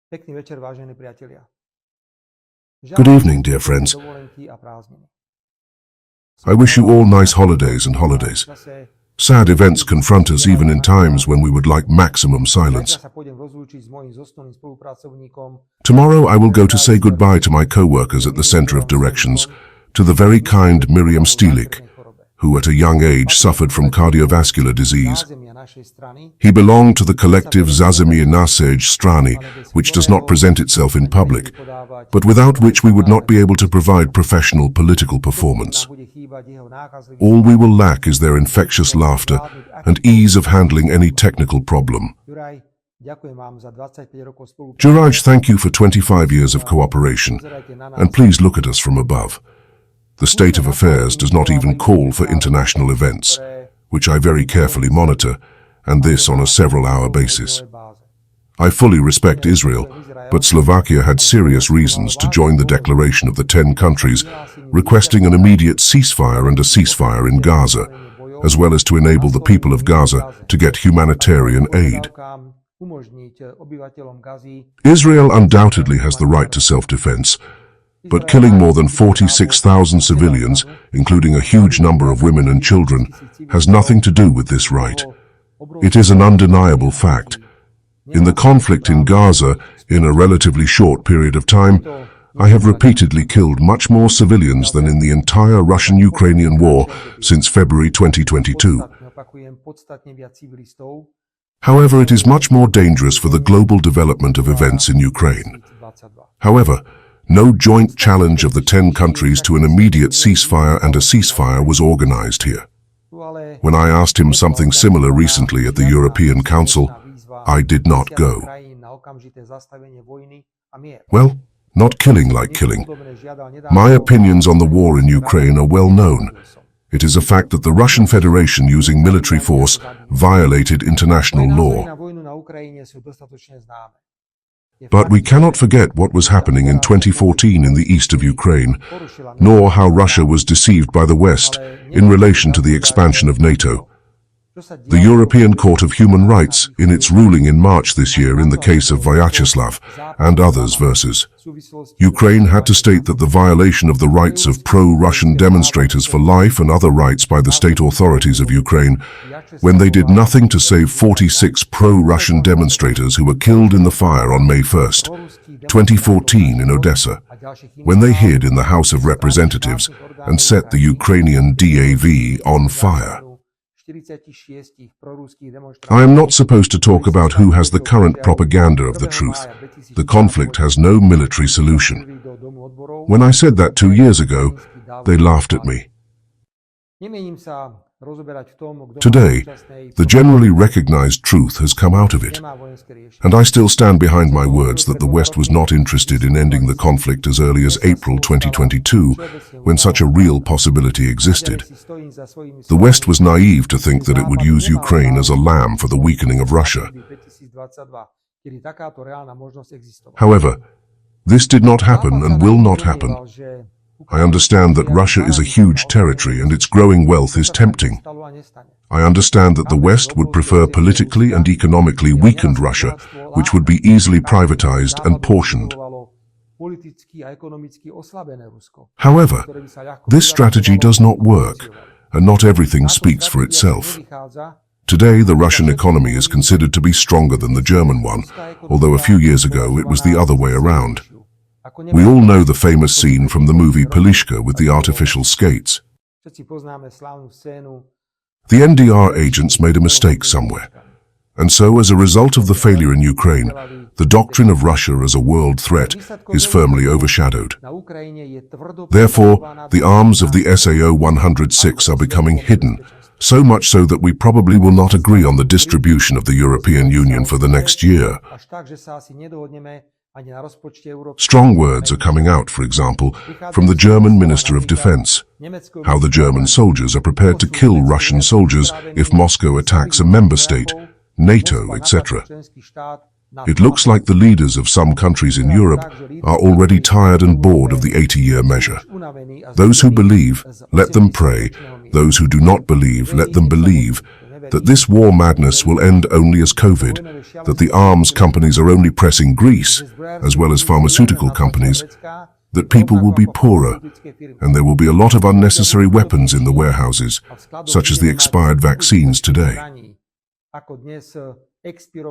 Good evening, dear friends. I wish you all nice holidays and holidays. Sad events confront us even in times when we would like maximum silence. Tomorrow I will go to say goodbye to my co-workers at the Center of Directions, to the very kind Miriam Stielik, who at a young age suffered from cardiovascular disease. He belonged to the collective Zázemí naší strany, which does not present itself in public, but without which we would not be able to provide professional political performance. All we will lack is their infectious laughter and ease of handling any technical problem. Juraj, thank you for 25 years of cooperation, and please look at us from above. The state of affairs does not even call for international events, which I very carefully monitor, and this on a several-hour basis. I fully respect Israel, but Slovakia had serious reasons to join the declaration of the 10 countries requesting an immediate ceasefire and a ceasefire in Gaza, as well as to enable the people of Gaza to get humanitarian aid. Israel undoubtedly has the right to self-defense, but killing more than 46,000 civilians, including a huge number of women and children, has nothing to do with this right. It is an undeniable fact. In the conflict in Gaza, in a relatively short period of time, I have repeatedly killed much more civilians than in the entire Russian-Ukrainian war since February 2022. However, it is much more dangerous for the global development of events in Ukraine. However, no joint challenge of the 10 countries to an immediate ceasefire and a ceasefire was organized here. When I asked him something similar recently at the European Council, I did not go. Well, not killing like killing. My opinions on the war in Ukraine are well known. It is a fact that the Russian Federation, using military force, violated international law. But we cannot forget what was happening in 2014 in the east of Ukraine, nor how Russia was deceived by the West in relation to the expansion of NATO. The European Court of Human Rights, in its ruling in March this year in the case of Vyacheslav and others versus Ukraine, had to state that the violation of the rights of pro-Russian demonstrators for life and other rights by the state authorities of Ukraine, when they did nothing to save 46 pro-Russian demonstrators who were killed in the fire on May 1, 2014 in Odessa, when they hid in the House of Representatives and set the Ukrainian DAV on fire. I am not supposed to talk about who has the current propaganda of the truth. The conflict has no military solution. When I said that 2 years ago, they laughed at me. Today, the generally recognized truth has come out of it, and I still stand behind my words that the West was not interested in ending the conflict as early as April 2022, when such a real possibility existed. The West was naive to think that it would use Ukraine as a lamb for the weakening of Russia. However, this did not happen and will not happen. I understand that Russia is a huge territory and its growing wealth is tempting. I understand that the West would prefer politically and economically weakened Russia, which would be easily privatized and portioned. However, this strategy does not work, and not everything speaks for itself. Today, the Russian economy is considered to be stronger than the German one, although a few years ago it was the other way around. We all know the famous scene from the movie Polishka with the artificial skates. The NDR agents made a mistake somewhere, and so as a result of the failure in Ukraine, the doctrine of Russia as a world threat is firmly overshadowed. Therefore, the arms of the SAO 106 are becoming hidden, so much so that we probably will not agree on the distribution of the European Union for the next year. Strong words are coming out, for example, from the German Minister of Defense, how the German soldiers are prepared to kill Russian soldiers if Moscow attacks a member state, NATO, etc. It looks like the leaders of some countries in Europe are already tired and bored of the 80-year measure. Those who believe, let them pray. Those who do not believe, let them believe. that this war madness will end only as COVID, that the arms companies are only pressing Greece, as well as pharmaceutical companies, that people will be poorer, and there will be a lot of unnecessary weapons in the warehouses, such as the expired vaccines today.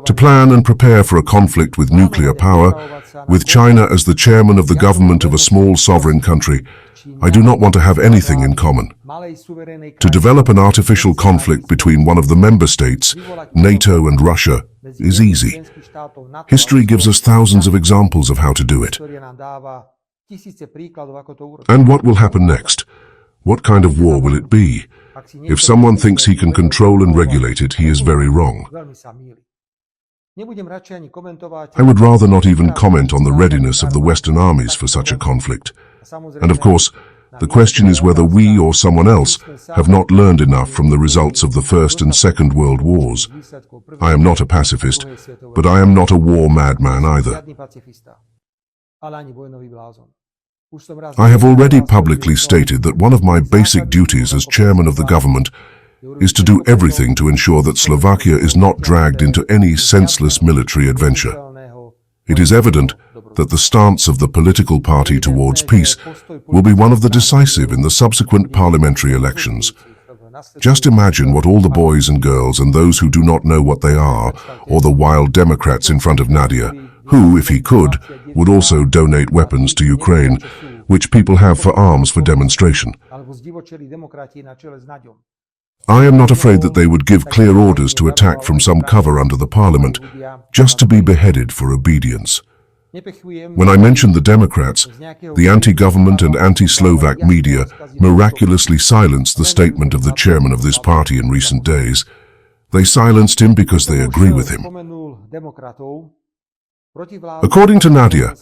To plan and prepare for a conflict with nuclear power, with China as the chairman of the government of a small sovereign country, I do not want to have anything in common. To develop an artificial conflict between one of the member states, NATO and Russia, is easy. History gives us thousands of examples of how to do it. And what will happen next? What kind of war will it be? If someone thinks he can control and regulate it, he is very wrong. I would rather not even comment on the readiness of the Western armies for such a conflict. And of course, the question is whether we or someone else have not learned enough from the results of the First and Second World Wars. I am not a pacifist, but I am not a war madman either. I have already publicly stated that one of my basic duties as chairman of the government is to do everything to ensure that Slovakia is not dragged into any senseless military adventure. It is evident that the stance of the political party towards peace will be one of the decisive in the subsequent parliamentary elections. Just imagine what all the boys and girls and those who do not know what they are, or the wild Democrats in front of Nadia, who, if he could, would also donate weapons to Ukraine, which people have for arms for demonstration. I am not afraid that they would give clear orders to attack from some cover under the parliament, just to be beheaded for obedience. When I mentioned the Democrats, the anti-government and anti-Slovak media miraculously silenced the statement of the chairman of this party in recent days. They silenced him because they agree with him. According to Nadia,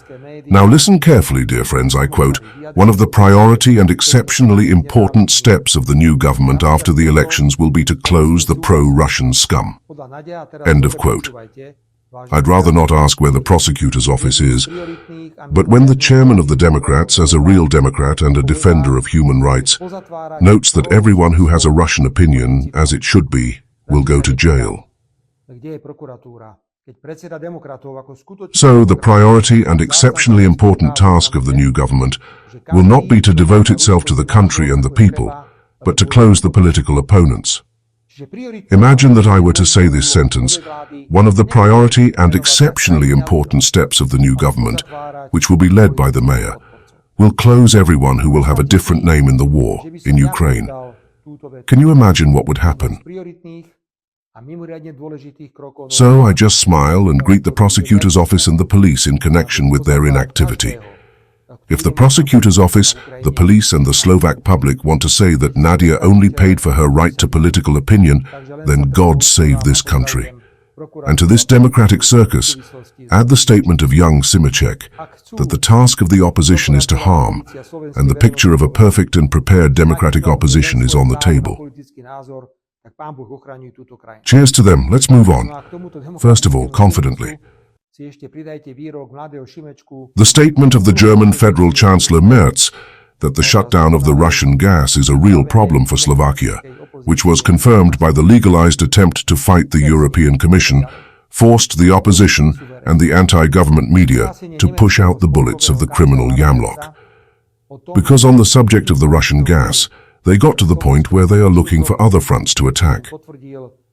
now listen carefully, dear friends, I quote, one of the priority and exceptionally important steps of the new government after the elections will be to close the pro-Russian scum. End of quote. I'd rather not ask where the prosecutor's office is, but when the chairman of the Democrats, as a real Democrat and a defender of human rights, notes that everyone who has a Russian opinion, as it should be, will go to jail. So the priority and exceptionally important task of the new government will not be to devote itself to the country and the people, but to close the political opponents. Imagine that I were to say this sentence, one of the priority and exceptionally important steps of the new government, which will be led by the mayor, will close everyone who will have a different name in the war, in Ukraine. Can you imagine what would happen? So I just smile and greet the prosecutor's office and the police in connection with their inactivity. If the prosecutor's office, the police and the Slovak public want to say that Nadia only paid for her right to political opinion, then God save this country. And to this democratic circus, add the statement of young Simicek that the task of the opposition is to harm, and the picture of a perfect and prepared democratic opposition is on the table. Cheers to them. Let's move on. First of all, confidently. The statement of the German Federal Chancellor Merz that the shutdown of the Russian gas is a real problem for Slovakia, which was confirmed by the legalized attempt to fight the European Commission, forced the opposition and the anti-government media to push out the bullets of the criminal Yamlock. Because on the subject of the Russian gas, they got to the point where they are looking for other fronts to attack.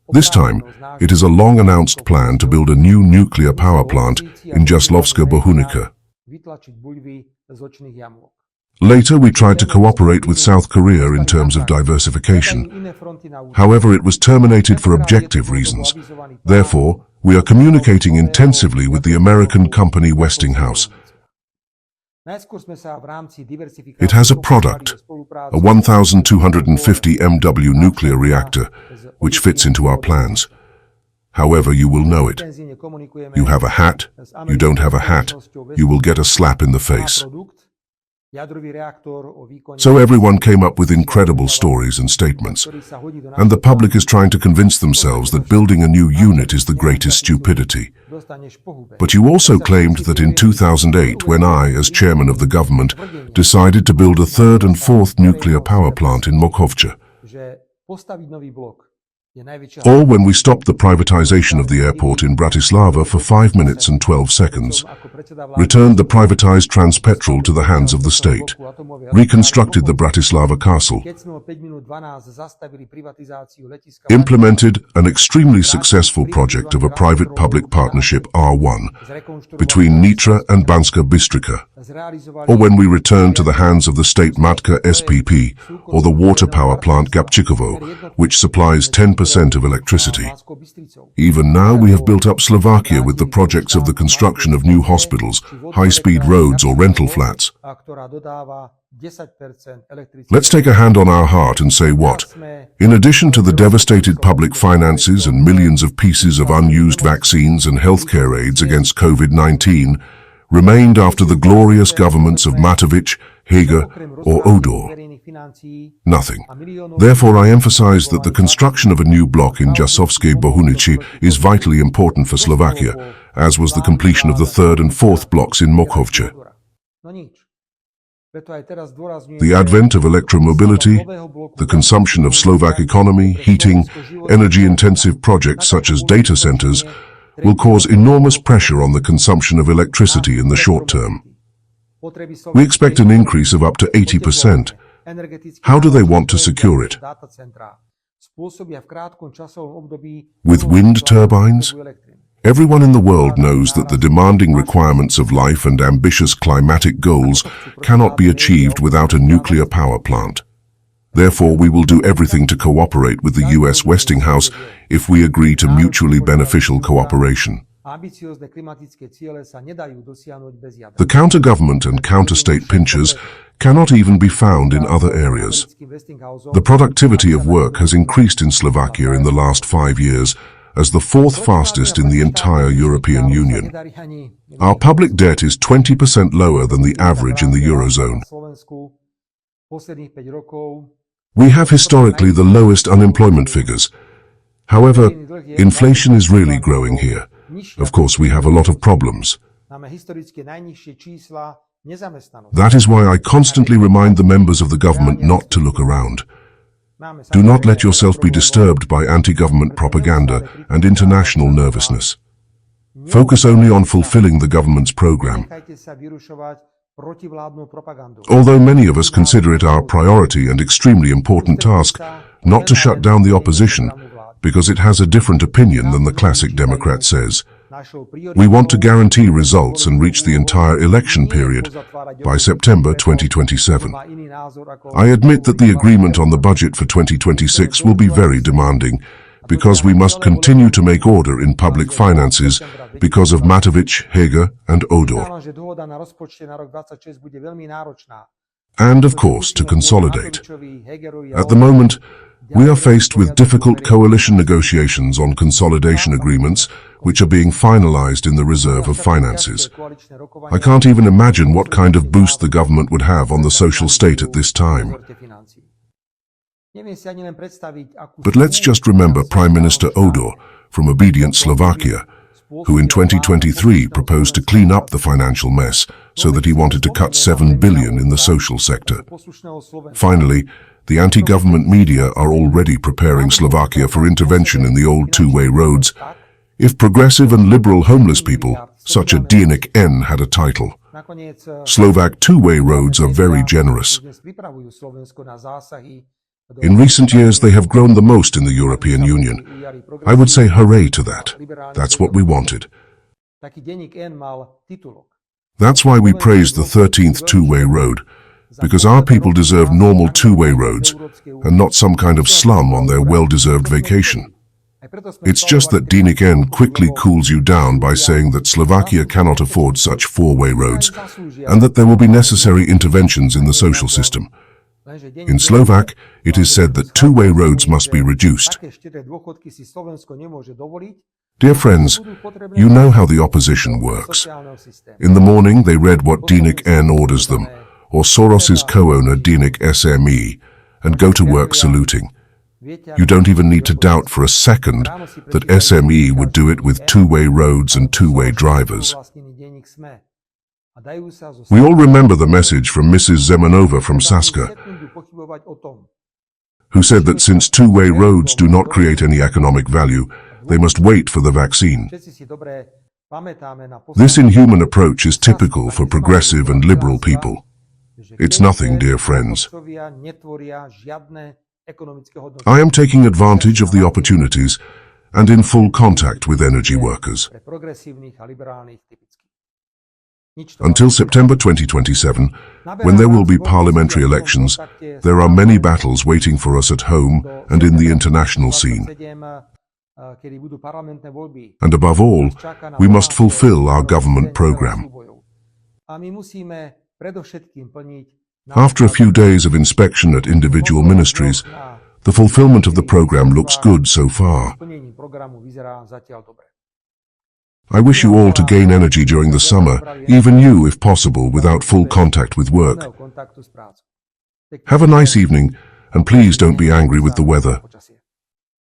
This time, it is a long-announced plan to build a new nuclear power plant in Jaslovska Bohunica. Later, we tried to cooperate with South Korea in terms of diversification. However, it was terminated for objective reasons. Therefore, we are communicating intensively with the American company Westinghouse. It has a product, a 1,250 MW nuclear reactor, which fits into our plans. However, you will know it. You have a hat, you don't have a hat, you will get a slap in the face. So everyone came up with incredible stories and statements, and the public is trying to convince themselves that building a new unit is the greatest stupidity. But you also claimed that in 2008, when I, as chairman of the government, decided to build a third and fourth nuclear power plant in Mochovce. Or when we stopped the privatization of the airport in Bratislava for 5 minutes and 12 seconds, returned the privatized Transpetrol to the hands of the state, reconstructed the Bratislava castle, implemented an extremely successful project of a private-public partnership R1 between Nitra and Banska Bystrica, or when we returned to the hands of the state Matka SPP, or the water power plant Gabčíkovo, which supplies 10% of electricity. Even now we have built up Slovakia with the projects of the construction of new hospitals, high-speed roads or rental flats. Let's take a hand on our heart and say what? In addition to the devastated public finances and millions of pieces of unused vaccines and healthcare aids against COVID-19, remained after the glorious governments of Matović, Heger, or Odor? Nothing. Therefore, I emphasize that the construction of a new block in Jasovské Bohunice is vitally important for Slovakia, as was the completion of the third and fourth blocks in Mokhovce. The advent of electromobility, the consumption of Slovak economy, heating, energy-intensive projects such as data centers, will cause enormous pressure on the consumption of electricity in the short term. We expect an increase of up to 80%. How do they want to secure it? With wind turbines? Everyone in the world knows that the demanding requirements of life and ambitious climatic goals cannot be achieved without a nuclear power plant. Therefore, we will do everything to cooperate with the US Westinghouse if we agree to mutually beneficial cooperation. The counter-government and counter-state pinchers cannot even be found in other areas. The productivity of work has increased in Slovakia in the last 5 years as the fourth fastest in the entire European Union. Our public debt is 20% lower than the average in the Eurozone. We have historically the lowest unemployment figures. However, inflation is really growing here. Of course, we have a lot of problems. That is why I constantly remind the members of the government not to look around. Do not let yourself be disturbed by anti-government propaganda and international nervousness. Focus only on fulfilling the government's program. Although many of us consider it our priority and extremely important task not to shut down the opposition because it has a different opinion than the classic Democrat says, we want to guarantee results and reach the entire election period by September 2027. I admit that the agreement on the budget for 2026 will be very demanding because we must continue to make order in public finances because of Matović, Heger, and Odor. And, of course, to consolidate. At the moment, we are faced with difficult coalition negotiations on consolidation agreements which are being finalized in the Reserve of Finances. I can't even imagine what kind of boost the government would have on the social state at this time. But let's just remember Prime Minister Odor from Obedient Slovakia, who in 2023 proposed to clean up the financial mess so that he wanted to cut 7 billion in the social sector. Finally, the anti-government media are already preparing Slovakia for intervention in the old two-way roads. If progressive and liberal homeless people, such as Deník N, had a title. Slovak two-way roads are very generous. In recent years, they have grown the most in the European Union. I would say hooray to that. That's what we wanted. That's why we praised the 13th two-way road, because our people deserve normal two-way roads and not some kind of slum on their well-deserved vacation. It's just that Deník N quickly cools you down by saying that Slovakia cannot afford such four-way roads and that there will be necessary interventions in the social system. In Slovak, it is said that two-way roads must be reduced. Dear friends, you know how the opposition works. In the morning, they read what Deník N orders them, or Soros's co-owner Deník SME, and go to work saluting. You don't even need to doubt for a second that SME would do it with two-way roads and two-way drivers. We all remember the message from Mrs. Zemanova from Saska. who said that since two-way roads do not create any economic value, they must wait for the vaccine. This inhuman approach is typical for progressive and liberal people. It's nothing, dear friends. I am taking advantage of the opportunities and in full contact with energy workers. Until September 2027, when there will be parliamentary elections, there are many battles waiting for us at home and in the international scene. And above all, we must fulfill our government program. After a few days of inspection at individual ministries, the fulfillment of the program looks good so far. I wish you all to gain energy during the summer, even you, if possible, without full contact with work. Have a nice evening, and please don't be angry with the weather.